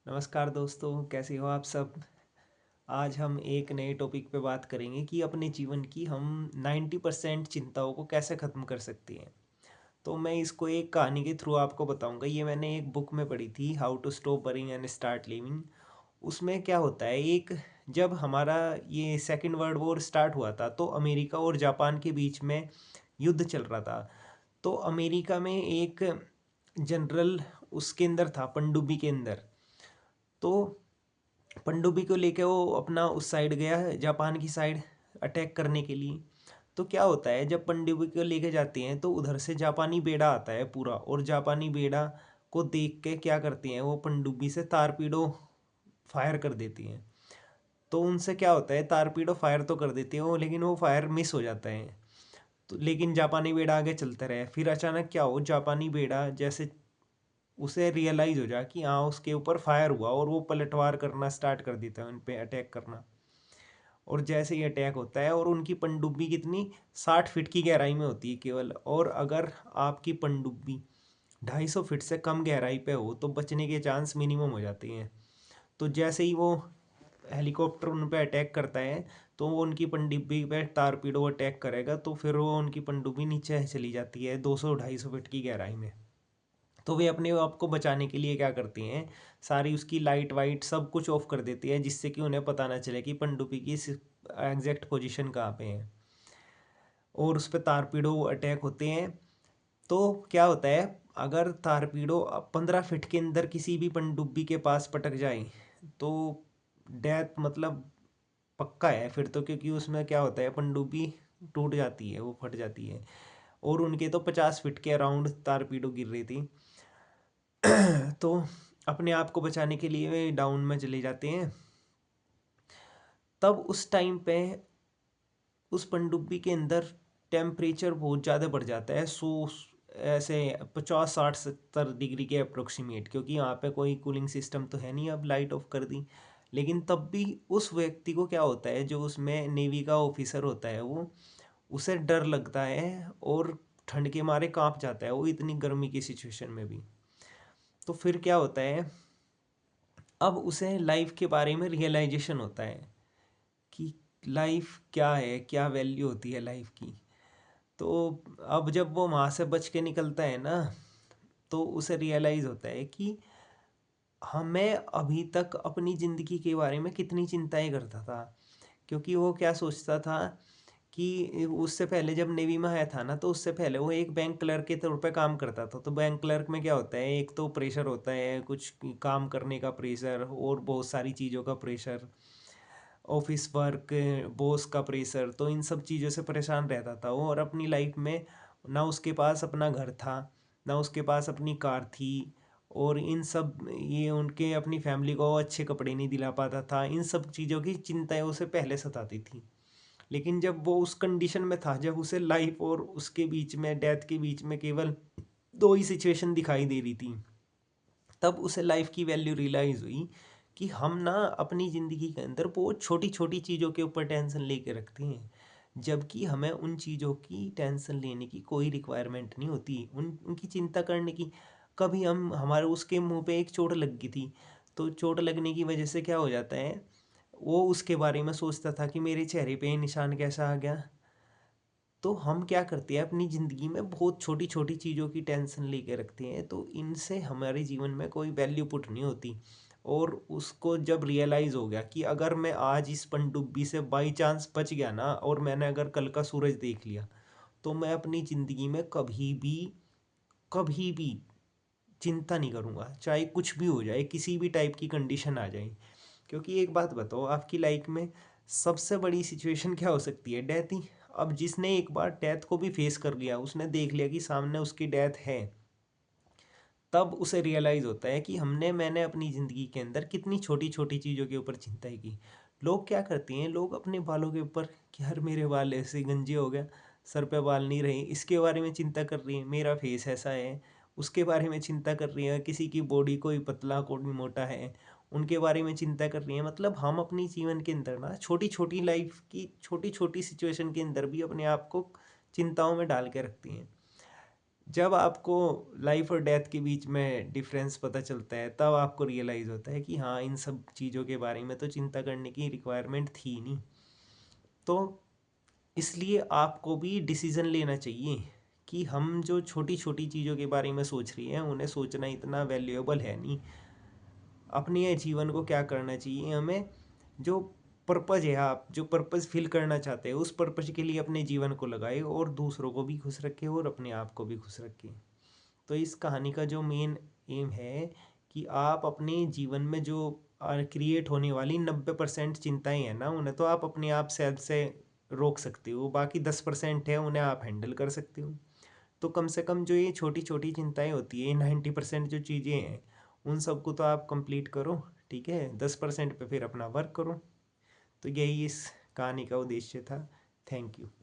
नमस्कार दोस्तों, कैसे हो आप सब। आज हम एक नए टॉपिक पे बात करेंगे कि अपने जीवन की हम 90% चिंताओं को कैसे ख़त्म कर सकते हैं। तो मैं इसको एक कहानी के थ्रू आपको बताऊंगा। ये मैंने एक बुक में पढ़ी थी, how to stop worrying and start living. उसमें क्या होता है, एक जब हमारा ये सेकेंड वर्ल्ड वॉर स्टार्ट हुआ था तो अमेरिका और जापान के बीच में युद्ध चल रहा था। तो अमेरिका में एक जनरल उसके अंदर था, पनडुब्बी के अंदर। तो पनडुब्बी को लेके वो अपना उस साइड गया है, जापान की साइड अटैक करने के लिए। तो क्या होता है, जब पनडुब्बी को लेके जाते हैं तो उधर से जापानी बेड़ा आता है पूरा, और जापानी बेड़ा को देख के क्या करते हैं, वो पनडुब्बी से तारपीडो फायर कर देती हैं। तो उनसे क्या होता है, तारपीडो फायर तो कर देती है वो, लेकिन वो फायर मिस हो जाता है। तो लेकिन जापानी बेड़ा आगे चलते रहे। फिर अचानक क्या हो, जापानी बेड़ा जैसे उसे रियलाइज़ हो जाए कि हाँ उसके ऊपर फायर हुआ, और वो पलटवार करना स्टार्ट कर देता है, उन पे अटैक करना। और जैसे ही अटैक होता है, और उनकी पनडुब्बी कितनी 60 फीट की गहराई में होती है केवल, और अगर आपकी पनडुब्बी 250 फीट से कम गहराई पे हो तो बचने के चांस मिनिमम हो जाते हैं। तो जैसे ही वो हेलीकॉप्टर उन पे अटैक करता है, तो वो उनकी पनडुब्बी पे टारपीडो अटैक करेगा, तो फिर वो उनकी पनडुब्बी नीचे चली जाती है 200-250 फीट की गहराई में। तो वे अपने आप को बचाने के लिए क्या करती हैं, सारी उसकी लाइट वाइट सब कुछ ऑफ कर देती है, जिससे कि उन्हें पता ना चले कि पनडुब्बी की एग्जैक्ट पोजीशन कहाँ पे है। और उस पर तारपीडो अटैक होते हैं। तो क्या होता है, अगर तारपीडो 15 फीट के अंदर किसी भी पनडुब्बी के पास पटक जाए तो डेथ मतलब पक्का है फिर तो, क्योंकि उसमें क्या होता है, पनडुब्बी टूट जाती है, वो फट जाती है। और उनके तो 50 फीट के अराउंड तारपीडो गिर रही थी। तो अपने आप को बचाने के लिए वे डाउन में चले जाते हैं। तब उस टाइम पे उस पनडुब्बी के अंदर टेम्परेचर बहुत ज़्यादा बढ़ जाता है, ऐसे 50-60-70 डिग्री के अप्रोक्सीमेट, क्योंकि यहाँ पे कोई कूलिंग सिस्टम तो है नहीं, अब लाइट ऑफ कर दी। लेकिन तब भी उस व्यक्ति को क्या होता है, जो उसमें नेवी का ऑफिसर होता है, वो उसे डर लगता है और ठंड के मारे कांप जाता है वो, इतनी गर्मी की सिचुएशन में भी। तो फिर क्या होता है, अब उसे लाइफ के बारे में रियलाइजेशन होता है कि लाइफ क्या है, क्या वैल्यू होती है लाइफ की। तो अब जब वो वहाँ से बच के निकलता है ना, तो उसे रियलाइज़ होता है कि हाँ, मैं अभी तक अपनी ज़िंदगी के बारे में कितनी चिंताएं करता था। क्योंकि वो क्या सोचता था कि उससे पहले जब नेवी में आया था ना, तो उससे पहले वो एक बैंक क्लर्क के तौर पे काम करता था। तो बैंक क्लर्क में क्या होता है, एक तो प्रेशर होता है, कुछ काम करने का प्रेशर और बहुत सारी चीज़ों का प्रेशर, ऑफिस वर्क, बॉस का प्रेशर, तो इन सब चीज़ों से परेशान रहता था वो। और अपनी लाइफ में ना उसके पास अपना घर था, ना उसके पास अपनी कार थी, और इन सब ये उनके अपनी फैमिली को अच्छे कपड़े नहीं दिला पाता था। इन सब चीज़ों की चिंताएं उसे पहले सताती थी। लेकिन जब वो उस कंडीशन में था, जब उसे लाइफ और उसके बीच में, डेथ के बीच में केवल दो ही सिचुएशन दिखाई दे रही थी, तब उसे लाइफ की वैल्यू रियलाइज हुई कि हम ना अपनी ज़िंदगी के अंदर बहुत छोटी छोटी चीज़ों के ऊपर टेंशन लेके रखते हैं, जबकि हमें उन चीज़ों की टेंशन लेने की कोई रिक्वायरमेंट नहीं होती, उनकी चिंता करने की। कभी हम हमारे उसके मुंह पे एक चोट लग गई थी, तो चोट लगने की वजह से क्या हो जाता है, वो उसके बारे में सोचता था कि मेरे चेहरे पे ये निशान कैसा आ गया। तो हम क्या करते हैं, अपनी ज़िंदगी में बहुत छोटी छोटी चीज़ों की टेंशन लेके रखते हैं, तो इनसे हमारे जीवन में कोई वैल्यू पुट नहीं होती। और उसको जब रियलाइज़ हो गया कि अगर मैं आज इस पनडुब्बी से बाई चांस बच गया ना, और मैंने अगर कल का सूरज देख लिया, तो मैं अपनी ज़िंदगी में कभी भी चिंता नहीं करूँगा, चाहे कुछ भी हो जाए, किसी भी टाइप की कंडीशन आ जाए। क्योंकि एक बात बताओ, आपकी लाइफ में सबसे बड़ी सिचुएशन क्या हो सकती है, डेथ ही। अब जिसने एक बार डेथ को भी फेस कर लिया, उसने देख लिया कि सामने उसकी डेथ है, तब उसे रियलाइज़ होता है कि मैंने अपनी ज़िंदगी के अंदर कितनी छोटी छोटी चीज़ों के ऊपर चिंताएं की। लोग क्या करते हैं, लोग अपने बालों के ऊपर कि यार मेरे बाल ऐसे गंजे हो गया, सर पे बाल नहीं रहे, इसके बारे में चिंता कर रही है, मेरा फेस ऐसा है, उसके बारे में चिंता कर रही है, किसी की बॉडी कोई पतला कोई मोटा है, उनके बारे में चिंता कर रही है। मतलब हम अपनी जीवन के अंदर ना छोटी छोटी लाइफ की छोटी छोटी सिचुएशन के अंदर भी अपने आप को चिंताओं में डाल के रखती हैं। जब आपको लाइफ और डेथ के बीच में डिफरेंस पता चलता है तब आपको रियलाइज़ होता है कि हाँ, इन सब चीज़ों के बारे में तो चिंता करने की रिक्वायरमेंट थी नहीं। तो इसलिए आपको भी डिसीज़न लेना चाहिए कि हम जो छोटी छोटी चीज़ों के बारे में सोच रही हैं उन्हें सोचना इतना वैल्यूएबल है नहीं। अपने जीवन को क्या करना चाहिए हमें, जो पर्पज़ है, आप जो पर्पज़ फिल करना चाहते हैं उस पर्पज़ के लिए अपने जीवन को लगाए और दूसरों को भी खुश रखें और अपने आप को भी खुश रखें। तो इस कहानी का जो मेन एम है कि आप अपने जीवन में जो क्रिएट होने वाली 90% चिंताएं हैं ना, उन्हें तो आप अपने आप सेल्फ से रोक सकते हो, बाकी 10% है उन्हें आप हैंडल कर सकते हो। तो कम से कम जो ये छोटी छोटी चिंताएं होती है, 90% जो चीज़ें हैं उन सबको तो आप कंप्लीट करो, ठीक है, 10% पे फिर अपना वर्क करो। तो यही इस कहानी का उद्देश्य था। Thank you.